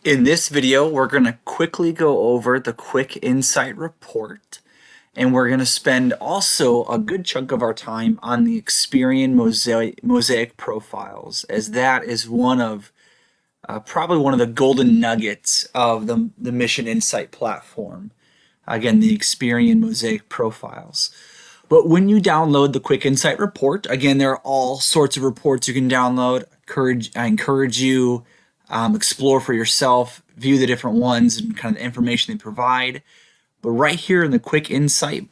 In this video, we're going to quickly go over the QuickInsite report, and we're going to spend also a good chunk of our time on the Experian Mosaic profiles, as that is probably one of the golden nuggets of the Mission Insight platform. Again, the Experian Mosaic profiles. But when you download the QuickInsite report, again, there are all sorts of reports you can download. I encourage you explore for yourself, view the different ones and kind of the information they provide. But right here in the QuickInsite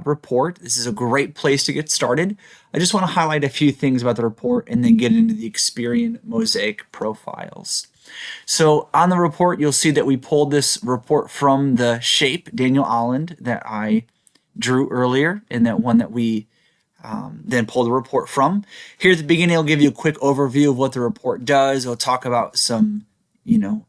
report, this is a great place to get started. I just want to highlight a few things about the report and then get into the Experian Mosaic profiles. So on the report, you'll see that we pulled this report from the shape, Daniel Olland, that I drew earlier, and that one that we then pull the report from. Here at the beginning, I'll give you a quick overview of what the report does. I'll talk about some,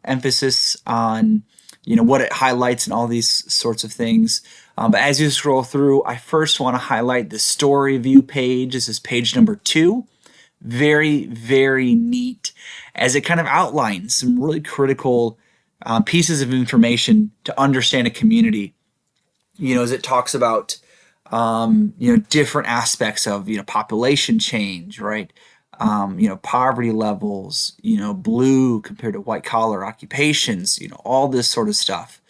emphasis on, what it highlights and all these sorts of things. But as you scroll through, I first want to highlight the story view page. This is page number 2. Very, very neat, as it kind of outlines some really critical pieces of information to understand a community. As it talks about different aspects of population change, right? Poverty levels, blue compared to white collar occupations, all this sort of stuff.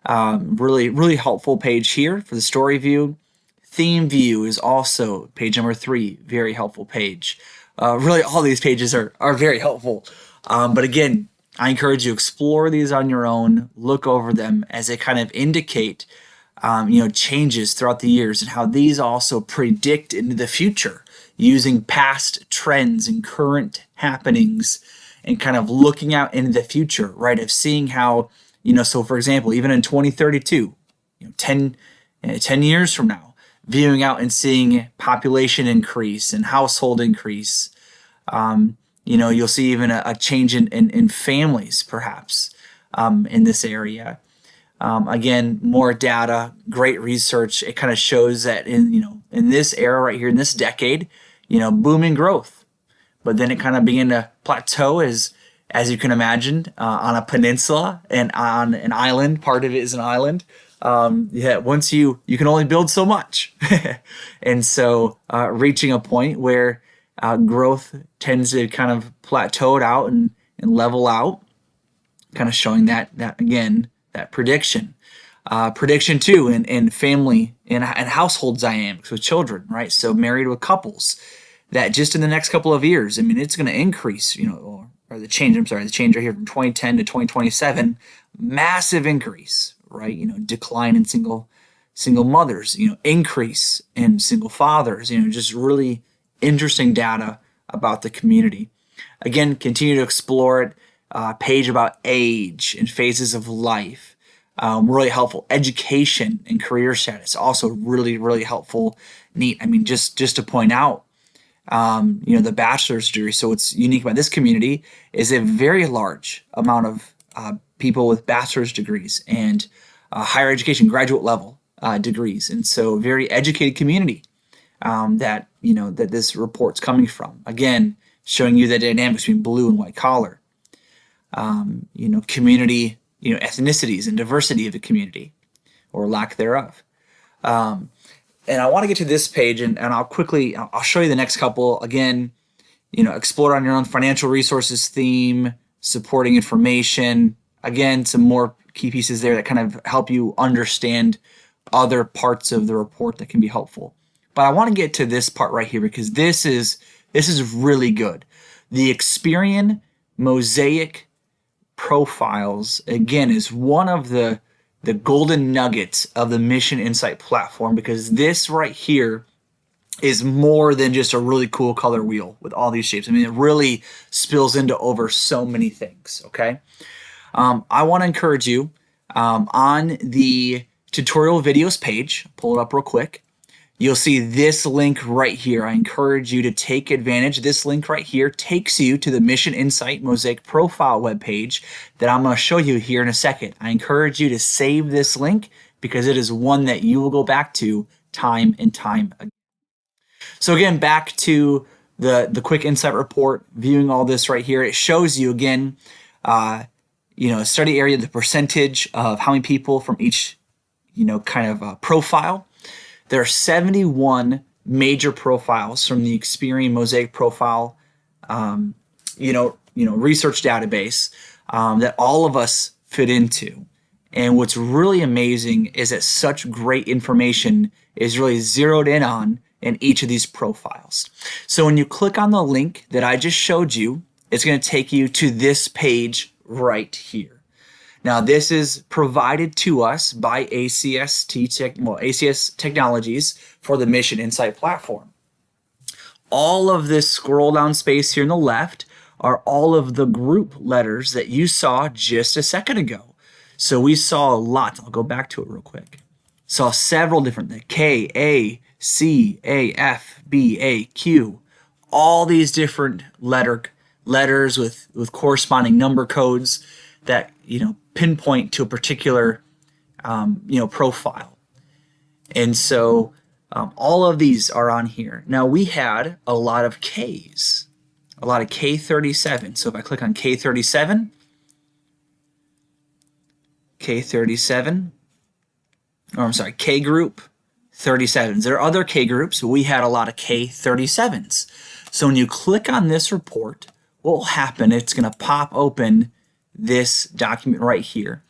Really, really helpful page here for the story view. Theme view is also page number 3, very helpful page. Really, all these pages are very helpful. But again, I encourage you to explore these on your own, look over them as they kind of indicate changes throughout the years and how these also predict into the future using past trends and current happenings and kind of looking out into the future, right? Of seeing how, so for example, even in 2032, 10 years from now, viewing out and seeing population increase and household increase. You'll see even a change in families, perhaps, in this area. Again, more data, great research. It kind of shows that in this era right here, in this decade, booming growth. But then it kind of began to plateau as you can imagine, on a peninsula and on an island. Part of it is an island. Once you can only build so much. And so reaching a point where growth tends to kind of plateau out and level out, kind of showing that again, that prediction. Prediction too in family and household dynamics with children, right? So married with couples, that just in the next couple of years, it's going to increase, or the change right here from 2010 to 2027, massive increase, right? Decline in single mothers, increase in single fathers, just really interesting data about the community. Again, continue to explore it. Page about age and phases of life. Really helpful. Education and career status, also really, really helpful. Neat. Just to point out, the bachelor's degree. So what's unique about this community is a very large amount of people with bachelor's degrees and higher education, graduate level degrees. And so very educated community that this report's coming from. Again, showing you the dynamics between blue and white collar. Community, ethnicities and diversity of the community, or lack thereof. And I want to get to this page, and I'll show you the next couple. Again, explore on your own. Financial resources theme, supporting information. Again, some more key pieces there that kind of help you understand other parts of the report that can be helpful. But I want to get to this part right here because this is really good. The Experian Mosaic profiles, again, is one of the golden nuggets of the Mission Insight platform, because this right here is more than just a really cool color wheel with all these shapes. It really spills into over so many things, okay? I want to encourage you on the tutorial videos page, pull it up real quick. You'll see this link right here. I encourage you to take advantage. This link right here takes you to the Mission Insight Mosaic profile webpage that I'm going to show you here in a second. I encourage you to save this link because it is one that you will go back to time and time again. So again, back to the QuickInsite report, viewing all this right here. It shows you again, study area, the percentage of how many people from each, kind of profile. There are 71 major profiles from the Experian Mosaic profile, research database that all of us fit into. And what's really amazing is that such great information is really zeroed in on in each of these profiles. So when you click on the link that I just showed you, it's going to take you to this page right here. Now, this is provided to us by ACS Technologies for the Mission Insight platform. All of this scroll down space here on the left are all of the group letters that you saw just a second ago. So we saw a lot. I'll go back to it real quick. Saw several different, the K, A, C, A, F, B, A, Q, all these different letters with corresponding number codes that pinpoint to a particular profile. And so all of these are on here. Now we had a lot of Ks, a lot of K37. So if I click on K37, K group 37s. There are other K groups, but we had a lot of K37s. So when you click on this report, what will happen, it's going to pop open this document right here.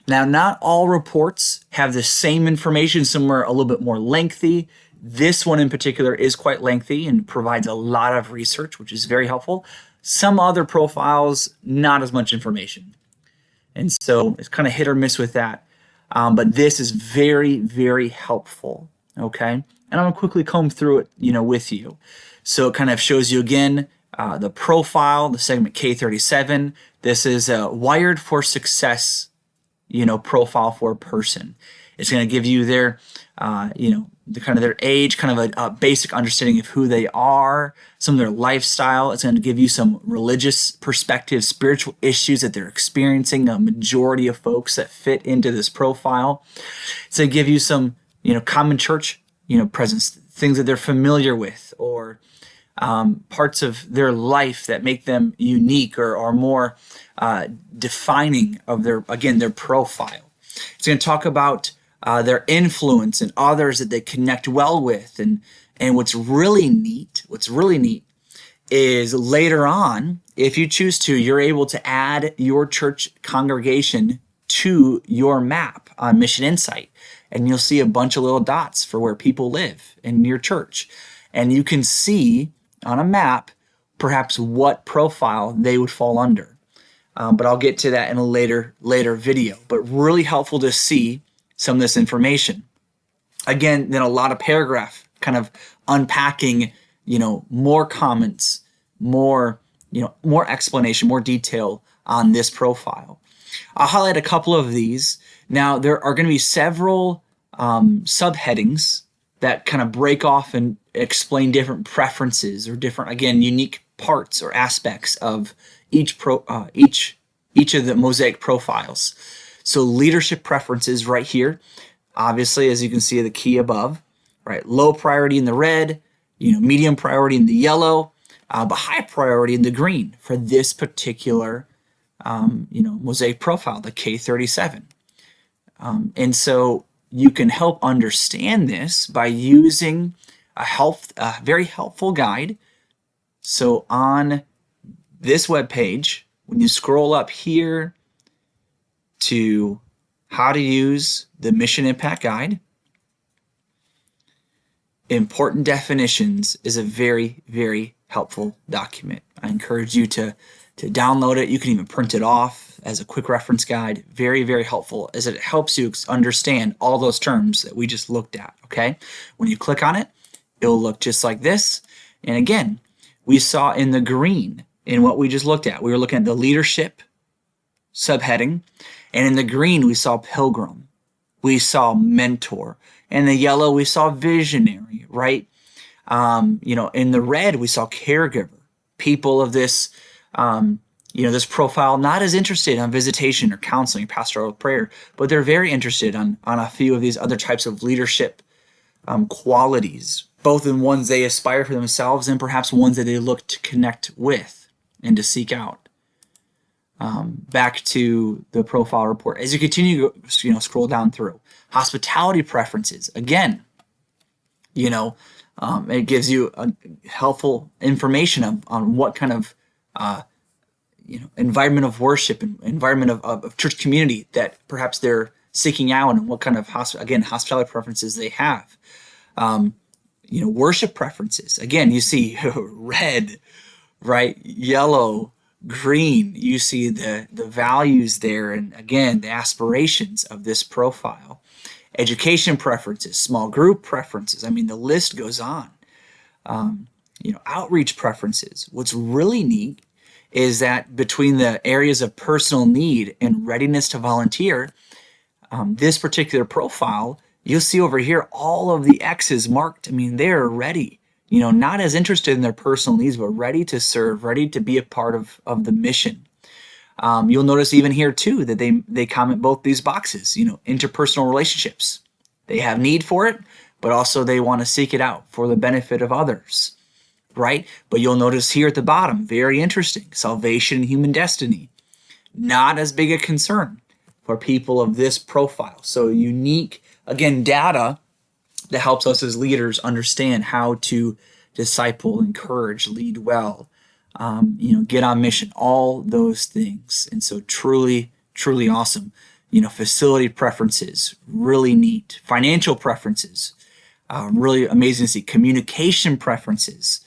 Now, not all reports have the same information. Some are a little bit more lengthy. This one in particular is quite lengthy and provides a lot of research, which is very helpful. Some other profiles, not as much information. And so it's kind of hit or miss with that. But this is very, very helpful, okay? And I'm going to quickly comb through it, with you. So it kind of shows you again the profile, the segment K37. This is a wired for success, profile for a person. It's going to give you their, the kind of their age, kind of a basic understanding of who they are, some of their lifestyle. It's going to give you some religious perspective, spiritual issues that they're experiencing, a majority of folks that fit into this profile. It's going to give you some, common church, presence, things that they're familiar with, or parts of their life that make them unique or are more defining of their profile. It's going to talk about their influence and others that they connect well with. And what's really neat is later on, if you choose to, you're able to add your church congregation to your map on Mission Insight. And you'll see a bunch of little dots for where people live in your church. And you can see on a map perhaps what profile they would fall under. But I'll get to that in a later video. But really helpful to see some of this information. Again, then a lot of paragraph kind of unpacking, more comments, more explanation, more detail on this profile. I'll highlight a couple of these. Now, there are going to be several subheadings that kind of break off and explain different preferences or different, again, unique parts or aspects of each of the Mosaic profiles. So leadership preferences right here, obviously, as you can see the key above, right? Low priority in the red, medium priority in the yellow, but high priority in the green for this particular, Mosaic profile, the K37. And so you can help understand this by using a very helpful guide. So on this web page, when you scroll up here to how to use the Mission Impact Guide, Important Definitions is a very, very helpful document. I encourage you to download it. You can even print it off as a quick reference guide. Very, very helpful as it helps you understand all those terms that we just looked at, okay? When you click on it, it'll look just like this. And again, we saw in the green in what we just looked at, we were looking at the leadership subheading. And in the green, we saw pilgrim. We saw mentor. In the yellow, we saw visionary, right? In the red, we saw caregiver. People of this, this profile, not as interested on visitation or counseling, pastoral prayer, but they're very interested on a few of these other types of leadership qualities, both in ones they aspire for themselves and perhaps ones that they look to connect with and to seek out. back to the profile report. As you continue to scroll down through, hospitality preferences. Again, it gives you a helpful information on what kind of environment of worship and environment of church community that perhaps they're seeking out, and what kind of hospitality preferences they have. Worship preferences. Again, you see red, right, yellow, green. You see the values there, and again, the aspirations of this profile. Education preferences, small group preferences. I mean, the list goes on. Outreach preferences. What's really neat is that between the areas of personal need and readiness to volunteer, this particular profile, you'll see over here all of the X's marked. I mean, they're ready, not as interested in their personal needs, but ready to serve, ready to be a part of the mission. You'll notice even here too that they comment both these boxes, interpersonal relationships. They have need for it, but also they want to seek it out for the benefit of others, right? But you'll notice here at the bottom, very interesting, salvation and human destiny. Not as big a concern for people of this profile. So unique, again, data that helps us as leaders understand how to disciple, encourage, lead well, get on mission, all those things. And so truly, truly awesome. Facility preferences, really neat. Financial preferences, really amazing to see. Communication preferences.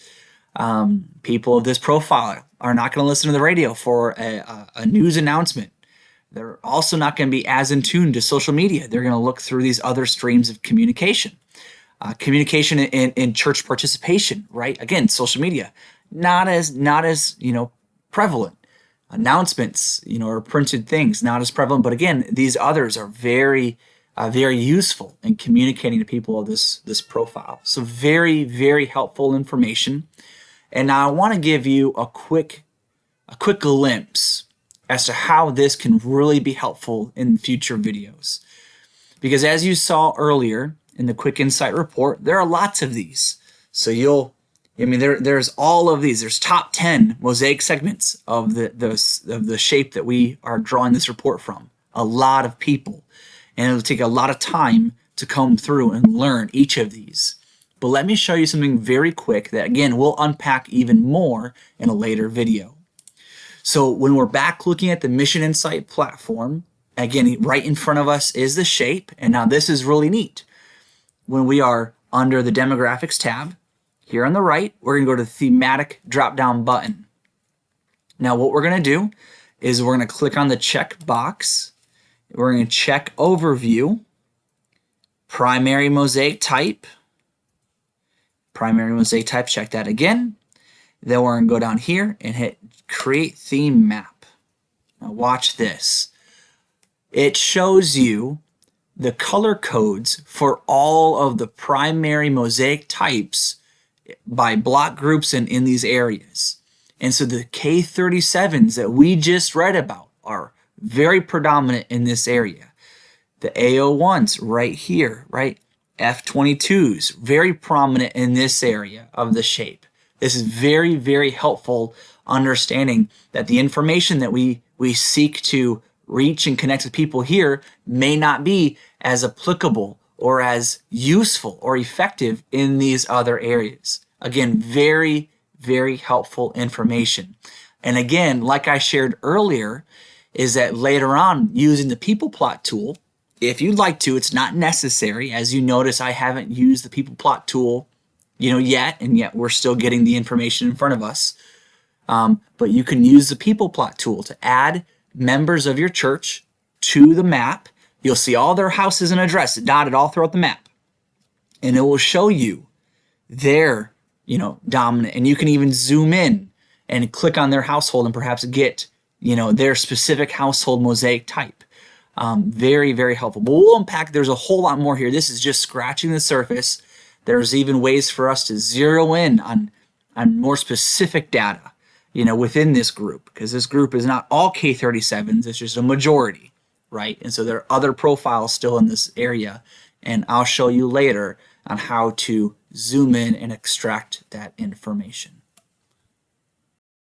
People of this profile are not going to listen to the radio for a news announcement. They're also not going to be as in tune to social media. They're going to look through these other streams of communication. Communication in church participation, right? Again, social media, not as prevalent. Announcements, or printed things, not as prevalent. But again, these others are very, very useful in communicating to people of this profile. So very, very helpful information. And now I want to give you a quick glimpse as to how this can really be helpful in future videos. Because as you saw earlier in the QuickInsite report, there are lots of these. So there's all of these. There's top 10 Mosaic segments of the shape that we are drawing this report from. A lot of people. And it'll take a lot of time to comb through and learn each of these. But let me show you something very quick that, again, we'll unpack even more in a later video. So when we're back looking at the Mission Insight platform, again, right in front of us is the shape. And now this is really neat. When we are under the Demographics tab, here on the right, we're going to go to the Thematic drop-down button. Now what we're going to do is we're going to click on the check box. We're going to check Overview, Primary Mosaic Type. Primary Mosaic Type, check that again. Then we're going to go down here and hit Create Theme Map. Now watch this. It shows you the color codes for all of the primary mosaic types by block groups and in these areas. And so the K37s that we just read about are very predominant in this area. The A01s right here, right? F22s, very prominent in this area of the shape. This is very, very helpful understanding that the information that we seek to reach and connect with people here may not be as applicable or as useful or effective in these other areas. Again, very, very helpful information. And again, like I shared earlier, is that later on using the people plot tool, if you'd like to, it's not necessary. As you notice, I haven't used the people plot tool, yet, and yet we're still getting the information in front of us. But you can use the people plot tool to add members of your church to the map. You'll see all their houses and addresses dotted all throughout the map. And it will show you their, dominant. And you can even zoom in and click on their household and perhaps get, their specific household mosaic type. Very, very helpful. But we'll unpack, there's a whole lot more here. This is just scratching the surface. There's even ways for us to zero in on more specific data, within this group, because this group is not all K37s, it's just a majority, right? And so there are other profiles still in this area, and I'll show you later on how to zoom in and extract that information.